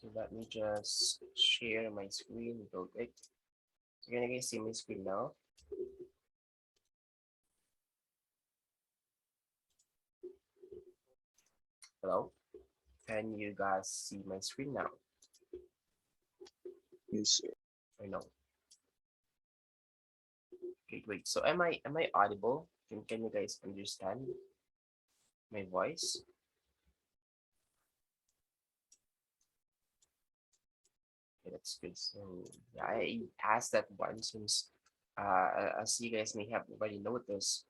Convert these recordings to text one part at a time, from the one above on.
So let me just share my screen real quick. So can you guys see my screen now? Hello? Can you guys see my screen now? Yes, sir. Or no? Okay, wait. So am I audible? Can you guys understand my voice? Okay, that's good. So yeah, I asked that one since as you guys may have already noticed,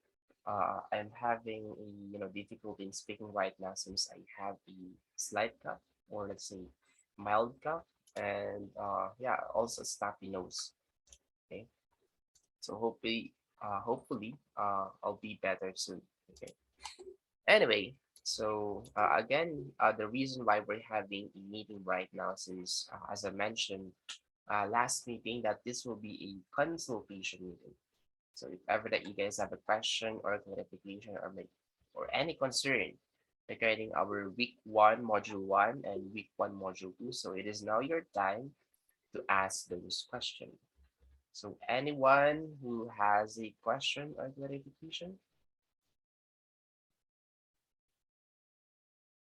I'm having a difficulty in speaking right now since I have a slight cough, or let's say mild cough, and yeah, also stuffy nose. Okay, so hopefully I'll be better soon. Okay. Anyway, so again, the reason why we're having a meeting right now, since as I mentioned last meeting, that this will be a consultation meeting. So if ever that you guys have a question or clarification or any concern regarding our week one module one and week one module two, so it is now your time to ask those questions. So anyone who has a question or clarification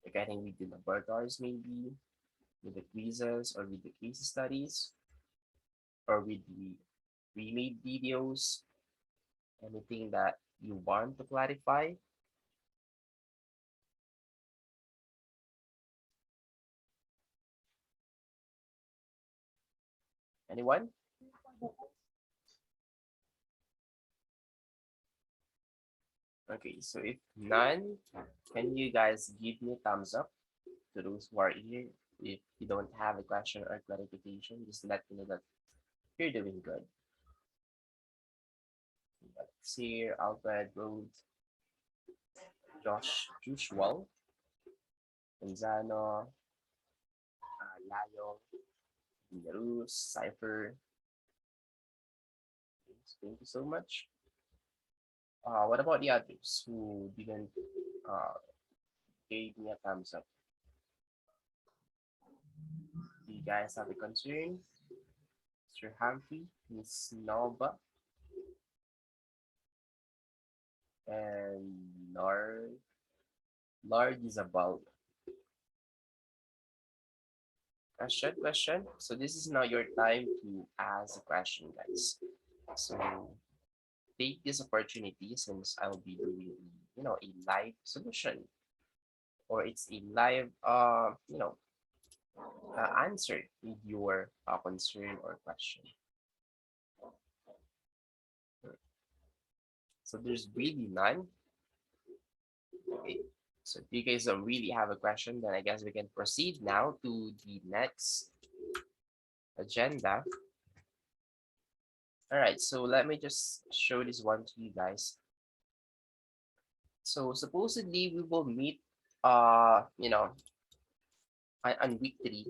regarding with the laboratories, maybe with the quizzes or with the case studies or with the remade videos, anything that you want to clarify? Anyone? Okay, so if none, can you guys give me a thumbs up to those who are here? If you don't have a question or clarification, just let me know that you're doing good. Let's see, Alfred Road, Joshua, Gonzalo, Layo, Belarus, Cypher. Thank you so much. What about the others who didn't uh, gave me a thumbs up? Do you guys have a concern? Mr. Humphrey, Miss Nova, and Lord Isabel. Question. So this is now your time to ask a question, guys. So take this opportunity since I'll be doing a live solution, or it's a live answer with your concern or question. So there's really none. Okay. So if you guys don't really have a question, then I guess we can proceed now to the next agenda. All right, so let me just show this one to you guys. So supposedly we will meet on week three,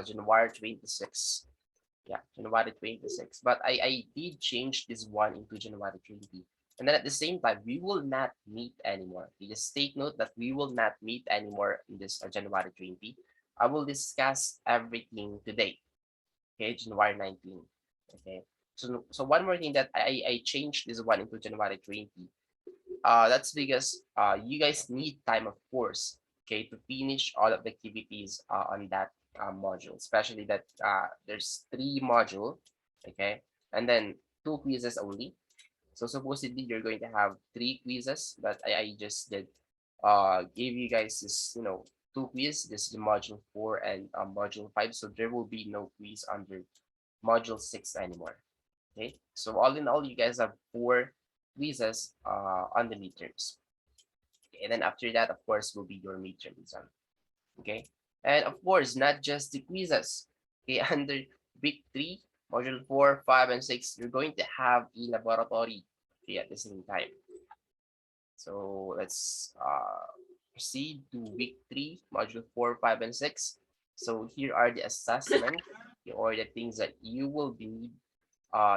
January 26th. Yeah, January 26th. But I did change this one into January 20. And then at the same time, we will not meet anymore. You just take note that we will not meet anymore in this January 20. I will discuss everything today. Okay, January 19. Okay. So one more thing that I changed this one into January 20. That's because you guys need time, of course, okay, to finish all of the activities on that module, especially that there's three module, okay, and then two quizzes only. So supposedly you're going to have three quizzes, but I just did give you guys this, two quiz. This is module 4 and module 5, so there will be no quiz under module 6 anymore. Okay, so all in all, you guys have four quizzes on the midterms. Okay, and then after that, of course, will be your midterm exam. Okay, and of course, not just the quizzes. Okay, under week 3, module 4, 5, and 6, you're going to have a laboratory, okay, at the same time. So let's proceed to week 3, module 4, 5, and 6. So here are the assessment, okay, or the things that you will be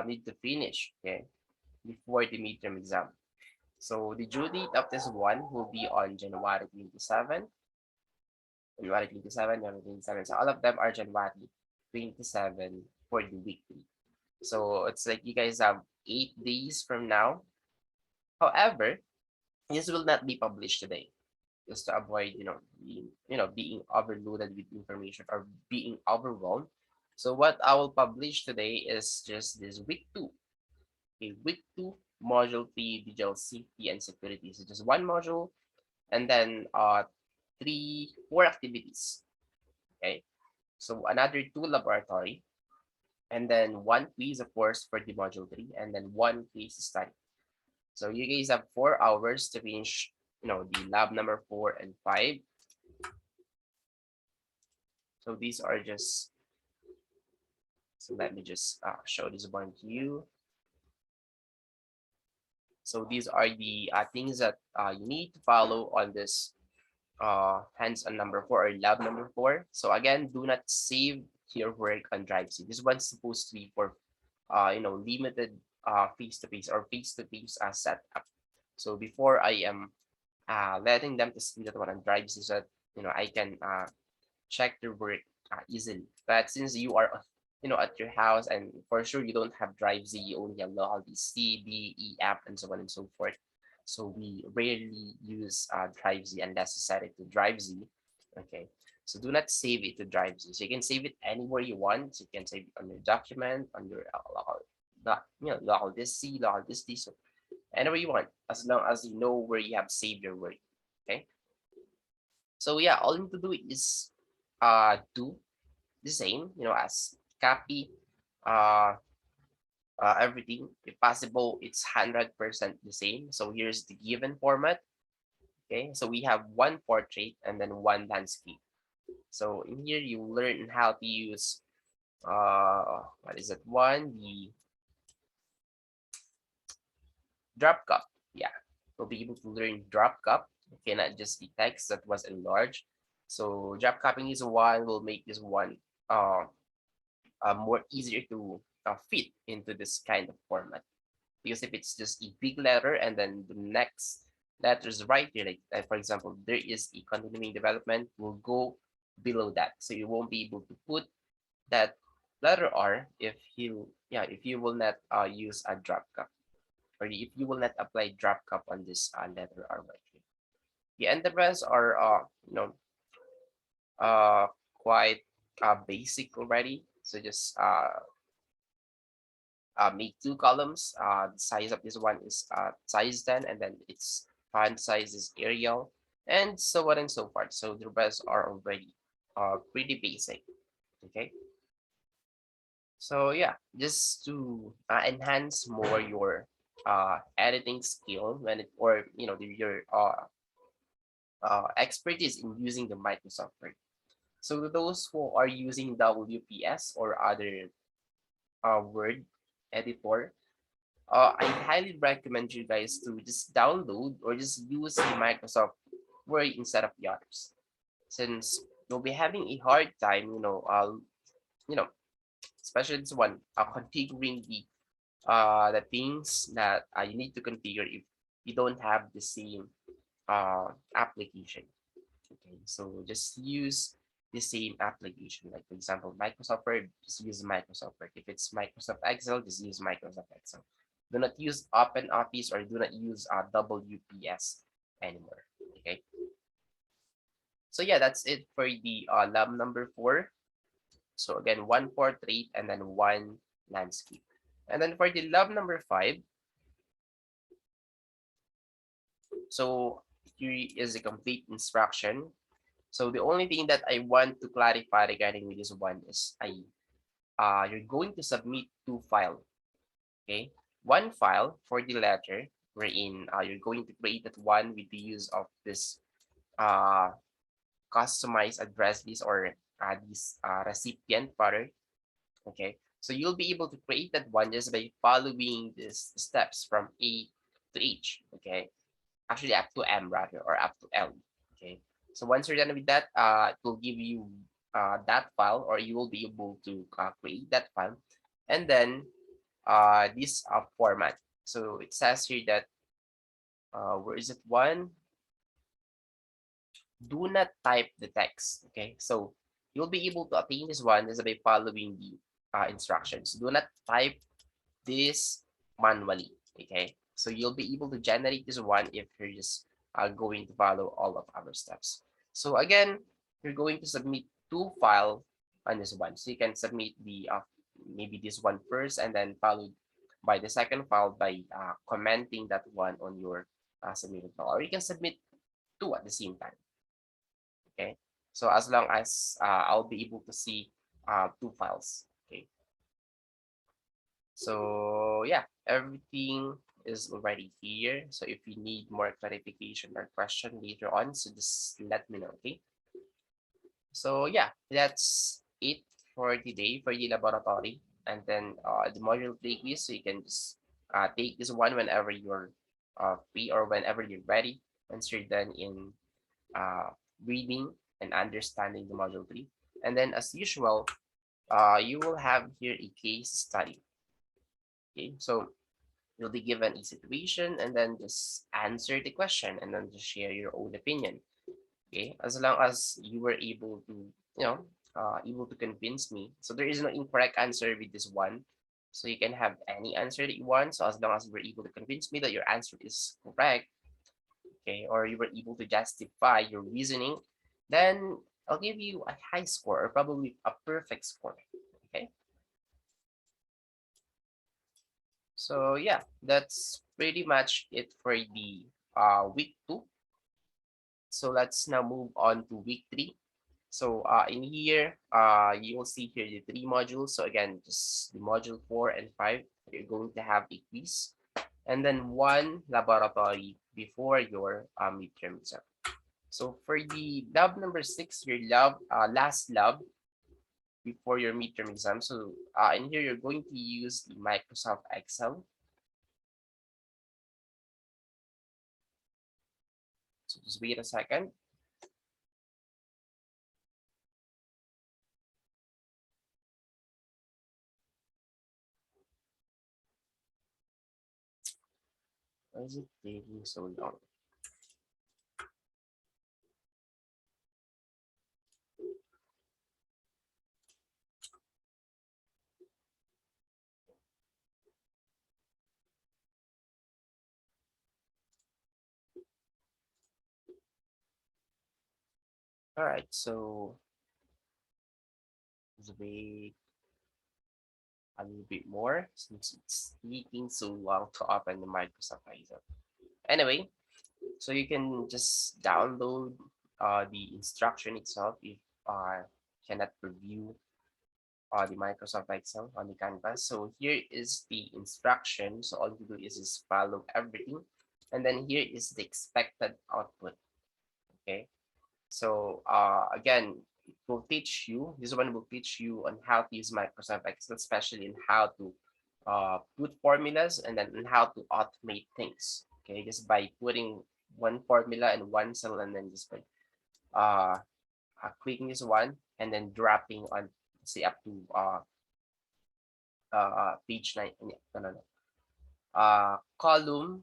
need to finish, okay, before the midterm exam. So the due date of this one will be on January 27. January 27, January 27. So all of them are January 27 for the weekly. So it's like you guys have 8 days from now. However, this will not be published today just to avoid being overloaded with information or being overwhelmed. So what I will publish today is just this week two. Okay, week two, module three, digital safety and security. So just one module and then four activities. Okay. So another two laboratory and then one quiz, of course, for the module three, and then one case study. So you guys have 4 hours to finish, the lab number 4 and 5. So these are just, so let me just show this one to you. So these are the things that you need to follow on this hands-on number 4 or lab number 4. So again, do not save your work on DriveC. This one's supposed to be for limited face-to-face or face-to-face setup. So before I am letting them to see that one on DriveC, so that I can check their work easily. But since you are at your house and for sure you don't have DriveZ, you only have local C, D, E app and so on and so forth. So we rarely use DriveZ unless you set it to DriveZ. Okay, so do not save it to DriveZ. So you can save it anywhere you want. So you can save it on your document, on your local disk C, local disk D, so anywhere you want, as long as you know where you have saved your work. Okay, so yeah, all you need to do is do the same, as copy uh, everything. If possible, it's 100% the same. So here's the given format. Okay, so we have one portrait and then one landscape. So in here, you learn how to use what is it? The drop cup. Yeah, you'll be able to learn drop cup. Okay, not just the text that was enlarged. So drop cupping is one will make this one more easier to fit into this kind of format. Because if it's just a big letter and then the next letter is right here, like for example, there is a continuing development, will go below that. So you won't be able to put that letter R if you will not use a drop cup or if you will not apply drop cup on this letter R right here. Yeah, and the rest are uh, quite basic already. So just make 2 columns. The size of this one is size 10, and then its font size is Arial, and so on and so forth. So the rest are already pretty basic. Okay. So yeah, just to enhance more your editing skill when it or your expertise in using the Microsoft Word. So those who are using WPS or other Word editor, I highly recommend you guys to just download or just use the Microsoft Word instead of the others, since you'll be having a hard time, you know, especially this one, configuring the things that you need to configure if you don't have the same application. Okay, so just use the same application. Like for example, Microsoft Word, just use Microsoft Word. If it's Microsoft Excel, just use Microsoft Excel. Do not use OpenOffice or do not use WPS anymore. Okay. So yeah, that's it for the lab number 4. So again, one portrait and then one landscape. And then for the lab number 5, so here is a complete instruction. So the only thing that I want to clarify regarding with this one is you're going to submit 2 files. Okay, one file for the letter wherein you're going to create that one with the use of this uh, customized address list or this recipient pattern. Okay, so you'll be able to create that one just by following these steps from A to H. Okay, actually up to M rather or up to L. Okay, so once you're done with that, it will give you that file or you will be able to create that file and then this format. So it says here that where is it one? do not type the text. Okay, so you'll be able to attain this one just by following the instructions. Do not type this manually. Okay, so you'll be able to generate this one if you're just going to follow all of our steps. So again, you're going to submit two file on this one. So you can submit the maybe this one first and then followed by the second file by commenting that one on your submitted file, or you can submit two at the same time. Okay, so as long as I'll be able to see two files. Okay, so yeah, everything is already here. So if you need more clarification or question later on, so just let me know. Okay, so yeah, that's it for today for the laboratory, and then the module play quiz. So you can just take this one whenever you're free or whenever you're ready. Once you're done in reading and understanding the module 3. And then as usual, you will have here a case study. Okay, so you'll be given a situation and then just answer the question and then just share your own opinion. Okay, as long as you were able to, able to convince me. So there is no incorrect answer with this one. So you can have any answer that you want. So as long as you were able to convince me that your answer is correct, okay, or you were able to justify your reasoning, then I'll give you a high score or probably a perfect score. Okay. So yeah, that's pretty much it for the week 2. So let's now move on to week 3. So in here, you will see here the 3 modules. So again, just the module 4 and 5, you're going to have a quiz and then one laboratory before your midterm exam. So for the lab number 6, your last lab before your midterm exam. So in here, you're going to use the Microsoft Excel. So just wait a second. Why is it taking so long? All right, so let's wait a little bit more since it's taking so long to open the Microsoft Excel. Anyway, so you can just download the instruction itself if cannot review the Microsoft Excel on the canvas. So here is the instruction. So all you do is just follow everything. And then here is the expected output. Okay. So again, it will teach you, this one will teach you on how to use Microsoft Excel, especially in how to put formulas and then on how to automate things. Okay, just by putting one formula in one cell and then just by uh, clicking this one and then dropping on say up to page 9, no, no, no. Column,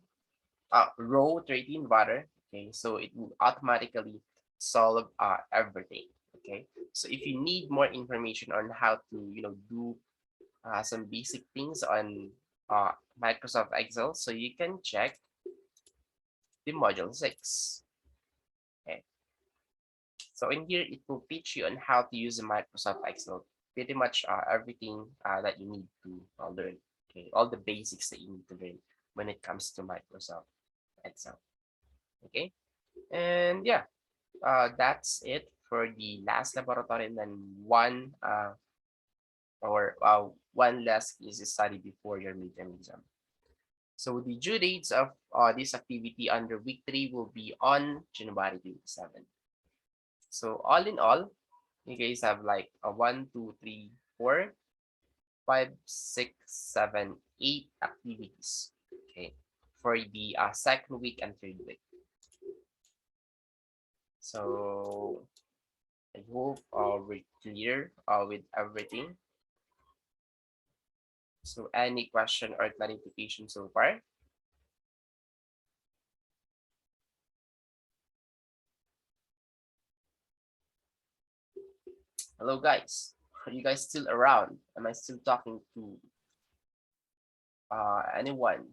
row 13 water. Okay, so it will automatically solve everything. Okay, so if you need more information on how to, do some basic things on Microsoft Excel, so you can check the module 6. Okay, so in here, it will teach you on how to use the Microsoft Excel. Pretty much everything that you need to learn. Okay, all the basics that you need to learn when it comes to Microsoft Excel. Okay, and yeah, that's it for the last laboratory, and then one last case study before your midterm exam. So the due dates of this activity under week 3 will be on January 27. So all in all, you guys have like a 1, 2, 3, 4, 5, 6, 7, 8 activities. Okay, for the second week and third week. So I hope we're clear with everything. So any question or clarification so far? Hello, guys. Are you guys still around? Am I still talking to anyone?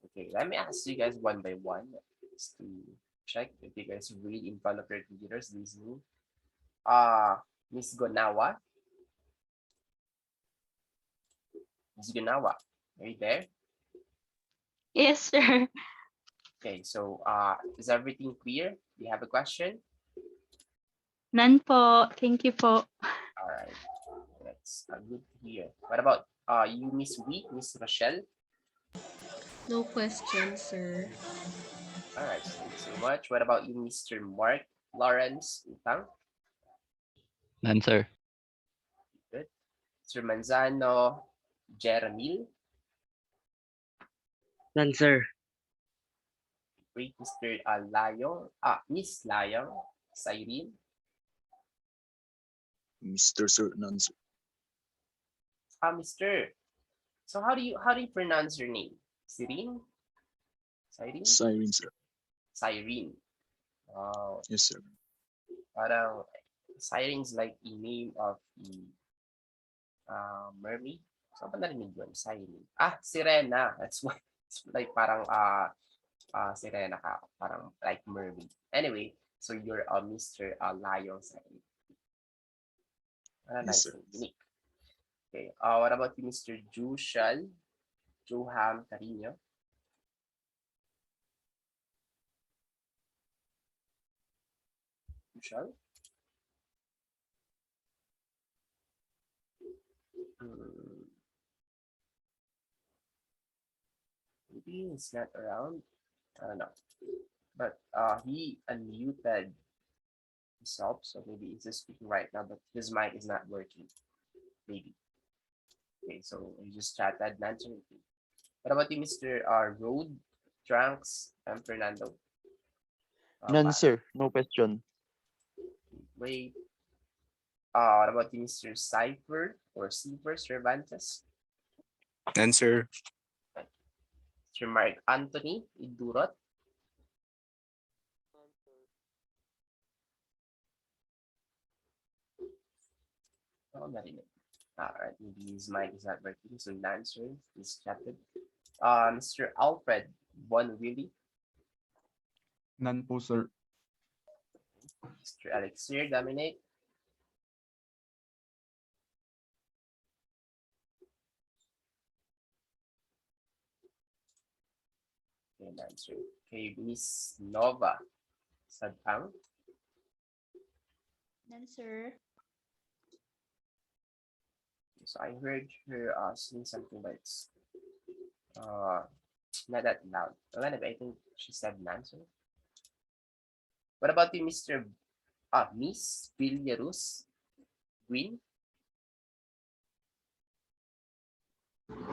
Okay, let me ask you guys one by one just to check if you guys read in front of your computers listening. Miss Gonawa. Miss Gonawa, are you there? Yes, sir. Okay, so is everything clear? Do you have a question? None po. Thank you po. All right, that's good to hear. What about you, Miss Wee, Miss Rochelle? No question, sir. All right, thank you so much. What about you, Mr. Mark Lawrence Utang? None, sir. Good. Mr. Manzano Jeremil? None, sir. Great. Mr. Layong, Miss Layong Cyrene? Mr. Sir, none, sir. Mr. So how do you pronounce your name? Cyrene? Cyrene? Siren, sir. Cyrene. Wow. Yes, sir. Parang Cyrene's like a name of the mermaid. So ba narinig yun? Cyrene. Sirena. That's why it's like parang Sirena ka. Parang like mermaid. Anyway, so you're Mr. Lion Cyrene. Yes, Nice sir. and unique. Okay. What about you, Mr. Jushal? Joham Carino? Jushal? Hmm, maybe he's not around. I don't know. But he unmuted himself, so maybe he's just speaking right now, but his mic is not working. Maybe. Okay, so you just chatted Nancy. What about you, Mr. Road, Trunks, and Fernando? None, sir. No question. Wait. What about you, Mr. Cipher or Cipher Cervantes? None, sir. Mr. Mark Anthony Idurot? Oh, narinig. Alright, maybe his mic is not working, so none, sir. He's chatted. Mr. Alfred Von Willy? None po, sir. Mr. Alexir Dominic? Okay, none, sir. Okay, Miss Nova Sadang? None, sir. So I heard her saying something, but it's not that loud. Well, anyway, I think she said none, sir. What about you, Mr. Miss Villarus Green?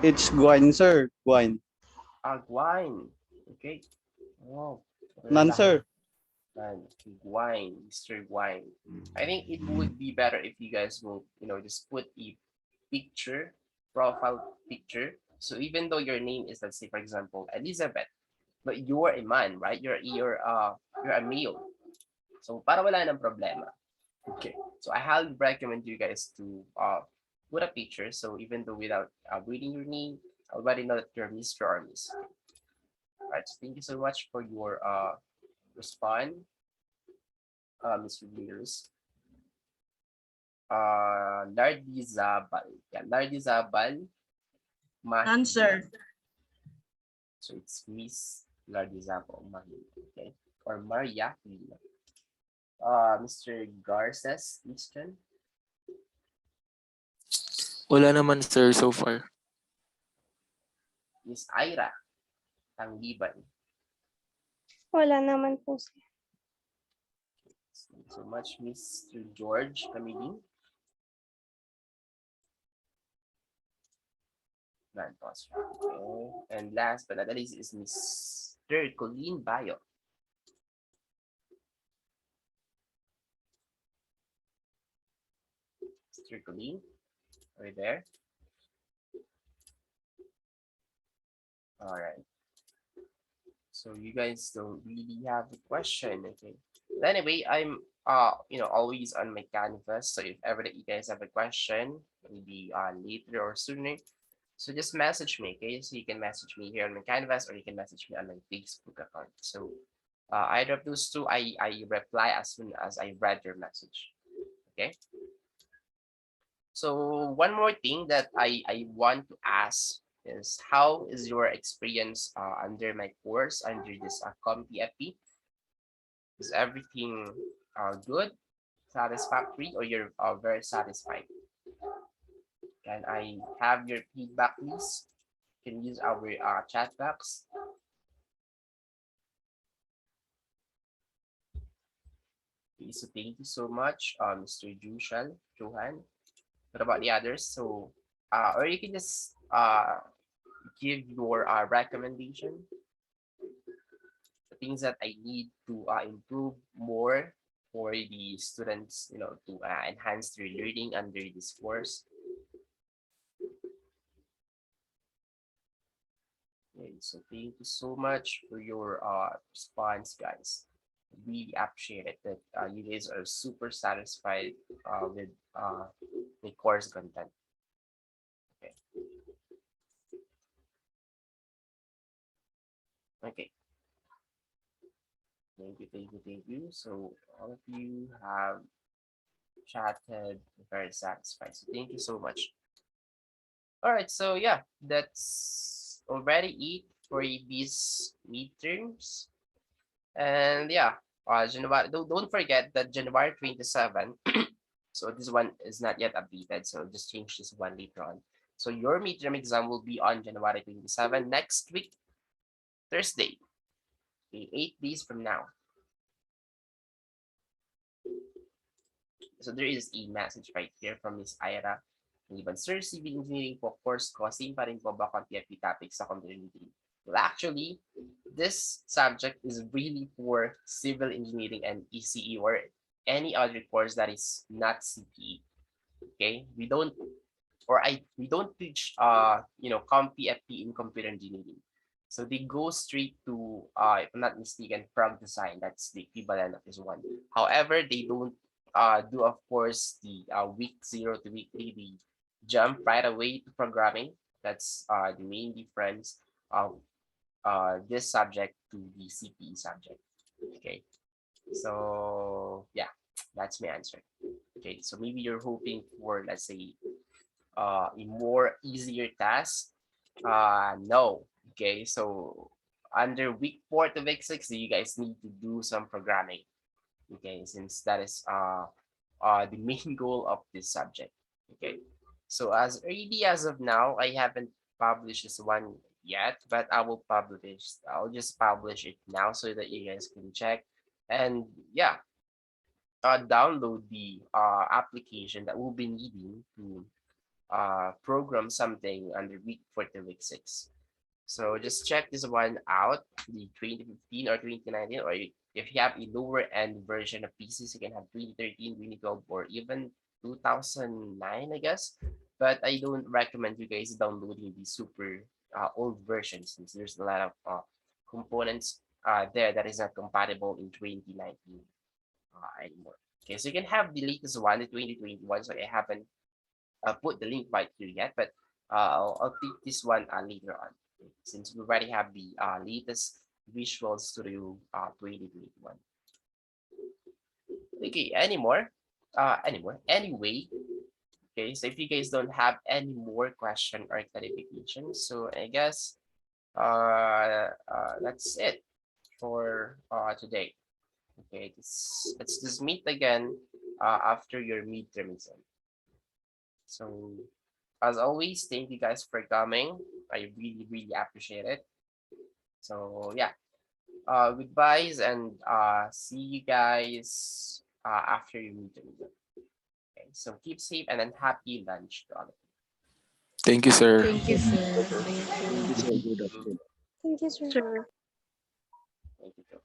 It's Guine, sir. Guine. Guine. Okay. Oh. None, sir. And Guine, Mr. Guine. I think it would be better if you guys will, just put a picture, profile picture. So even though your name is, let's say, for example, Elizabeth, but you're a man, right? You're a male. So para wala ng problema. Okay. So I highly recommend you guys to put a picture. So even though without reading your name, I already know that you're Mr. or Miss. All right. So thank you so much for your response, Mr. Leaders. Lardy Zabal. Yeah, Lardy Zabal. Answer. So it's Miss Lardy Zabal Mahil. Okay. Or Maria. Mr. Garces Eastern. Wala naman, sir, so far. Miss Ira Tangiban. Wala naman po, sir. Thank you so much, Mr. George Camilin. None possible. Okay. And last but not least is Mr. Colleen Bayo. Mr. Colleen, are you there? All right. So you guys don't really have a question, okay? But anyway, I'm always on my canvas. So if ever that you guys have a question, maybe later or sooner, so just message me, okay? So you can message me here on my canvas, or you can message me on my Facebook account. So either of those two, I reply as soon as I read your message. Okay. So one more thing that I want to ask is, how is your experience under my course, under this CompFP? Is everything good, satisfactory, or you're very satisfied? Can I have your feedback, please? You can use our chat box. Okay, so thank you so much, Mr. Johan. What about the others? So, or you can just give your recommendation, the things that I need to improve more for the students, to enhance their learning under this course. Okay, so thank you so much for your response, guys. Really appreciate it that you guys are super satisfied with the course content. Okay. Okay. Thank you. So all of you have chatted, very satisfied. So thank you so much. All right, so yeah, that's already it for these midterms. And yeah, January, don't forget that January 27, so this one is not yet updated, so just change this one later on. So your midterm exam will be on January 27 next week, Thursday, okay, 8 days from now. So there is a message right here from Miss Ira. Even Sir, civil engineering po course ko, same pa rin po ba CompFP topics sa computer engineering? Well, actually, this subject is really for civil engineering and ECE, or any other course that is not CPE. Okay, we don't teach CompFP in computer engineering. So they go straight to if I'm not mistaken, prog design. That's the equivalent of this one. However, they don't do, of course, the week 0 to week 3. They jump right away to programming. That's the main difference of this subject to the CPE subject. Okay, so yeah, that's my answer. Okay, so maybe you're hoping for, let's say, a more easier task. No. Okay, so under week 4 to week 6, you guys need to do some programming. Okay, since that is the main goal of this subject. Okay, so as early as of now, I haven't published this one yet, but I'll just publish it now so that you guys can check. And yeah, download the application that we'll be needing to program something under week 4 to week 6. So just check this one out, the 2015 or 2019, or if you have a lower end version of PCs, you can have 2013, 2012, or even 2009, I guess. But I don't recommend you guys downloading the super old versions, since there's a lot of components there that is not compatible in 2019 anymore. Okay, so you can have the latest one, the 2021. So I haven't put the link right here yet, but I'll take this one later on, since we already have the latest Visual Studio 2021. Okay, anyway, okay, so if you guys don't have any more question or clarification, so I guess that's it for today. Okay, let's just meet again after your midterm exam. So as always, thank you guys for coming. I really appreciate it. So yeah, goodbyes, and see you guys after your meeting. Okay, so keep safe, and then happy lunch to all of you. Thank you, sir. Thank you, sir. Thank you. Thank you, sir. Good afternoon. Thank you, sir. Thank you.